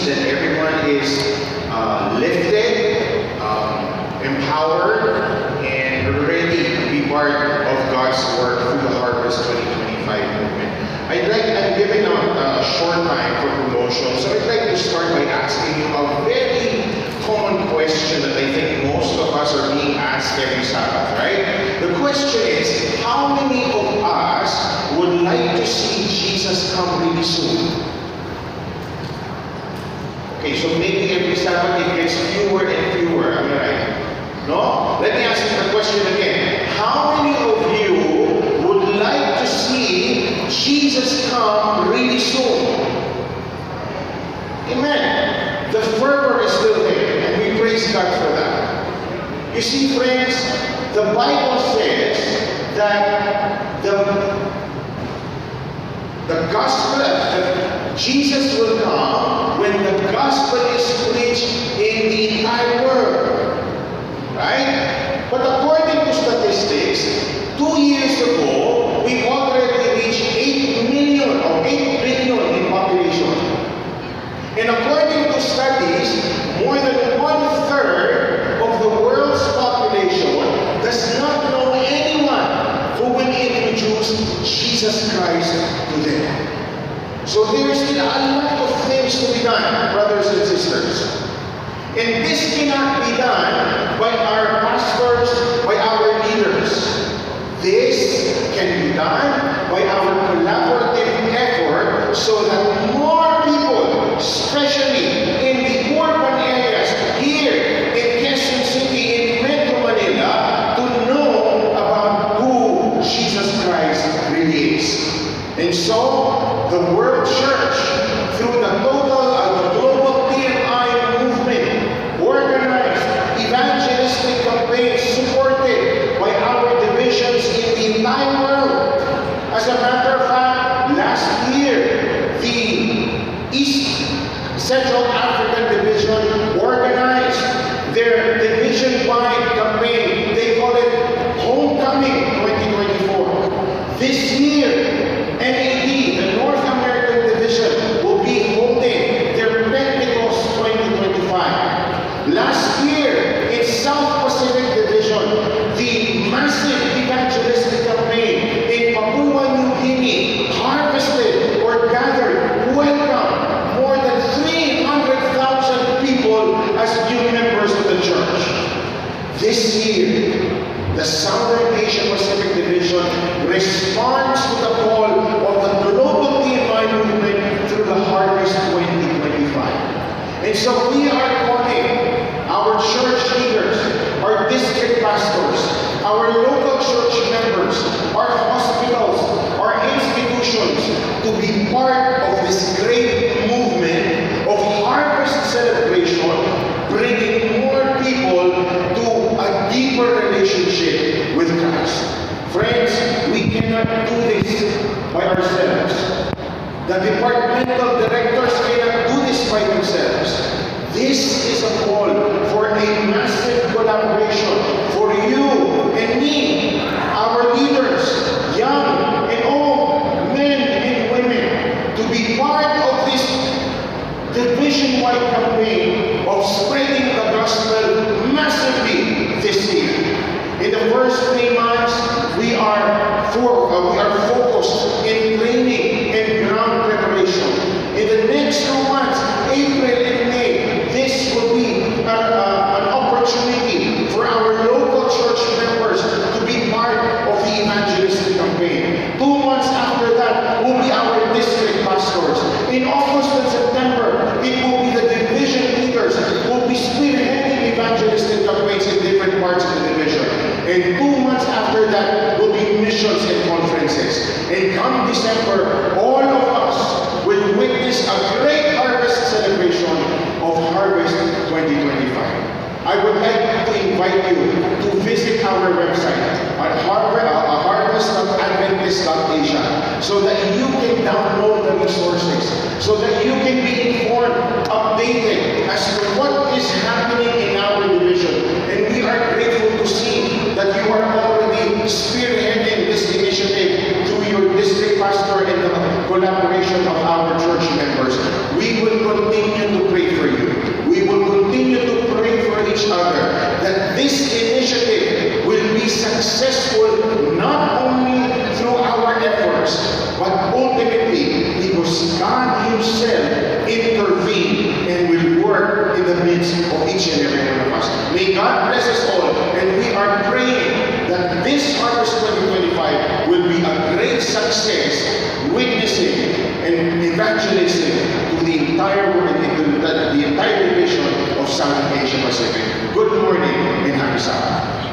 that everyone is lifted, empowered, and ready to be part of God's work through the Harvest 2025 movement. I'm giving a short time for promotion, so I'd like to start by asking you a very common question that I think most of us are being asked every Sabbath, right? The question is, how many of us would like to see Jesus come really soon? Okay, so maybe every Sabbath it gets fewer and fewer, am I right? No? Let me ask you the question again. How many of you would like to see Jesus come really soon? Amen. The fervor is still there, and we praise God for that. You see, friends, the Bible says that the gospel, that Jesus will come when the gospel is preached in the entire world. Right? But according to statistics, 2 years ago, we already reached 8 million or 8 billion in population. And according to studies, more than 1/3 of the world's population does not know anyone who will introduce Jesus Christ to them. So there's still a lot of things to be done, brothers and sisters. And this cannot be done by our pastors, by our leaders. This can be done by our collaborative effort so that more people, especially in the urban areas here in Quezon City, in Metro Manila, to know about who Jesus Christ really is. And so, the World Church, through the global TMI movement, organized evangelistic campaigns supported by our divisions in the entire world. As a matter of fact, last year, the East Central African Division organized their division-wide campaign. They call it Homecoming 2024. This year, NAD, the North American Division, will be holding their Pentecost 2025. Last year, in South Pacific Division, the massive evangelistic campaign in Papua New Guinea harvested or gathered, welcomed more than 300,000 people as new members of the church. This year, the Southern Asia Pacific Division responds to the call of the global TMI movement through the Harvest 2025. And so we are calling our church leaders, our district pastors, our local church members, our hospitals, our institutions to be part of this great movement of harvest celebration, bringing more people to a deeper relationship with Christ. Friends, we cannot do this by ourselves. The departmental directors cannot do this by themselves. This is a call for a massive collaboration for you and me, our leaders, young and old, men and women, to be part of this division-wide campaign of spreading the gospel massively this year. In the first 3 months, we are focused in training and ground preparation. In the next 2 months, April and May, this will be an opportunity for our local church members to be part of the evangelistic campaign. 2 months after that will be our district pastors. In August and September, it will be the division leaders who will be spearheading evangelistic campaigns in different parts of the division. And 2 months after that will be missions and conferences. And come December, all of us will witness a great harvest celebration of Harvest 2025. I would like to invite you to visit our website at harvest.adventist.asia so that you can download the resources, so that you can be informed, updated as to what is happening in our division. And we are grateful to see that you are already spearheading this initiative through your district pastor and the collaboration of our church members. We will continue to pray in the midst of each and every one of us. May God bless us all, and we are praying that this Harvest 2025 will be a great success, witnessing and evangelizing to the entire world, to the entire division of South Asia Pacific. Good morning and happy Sabbath.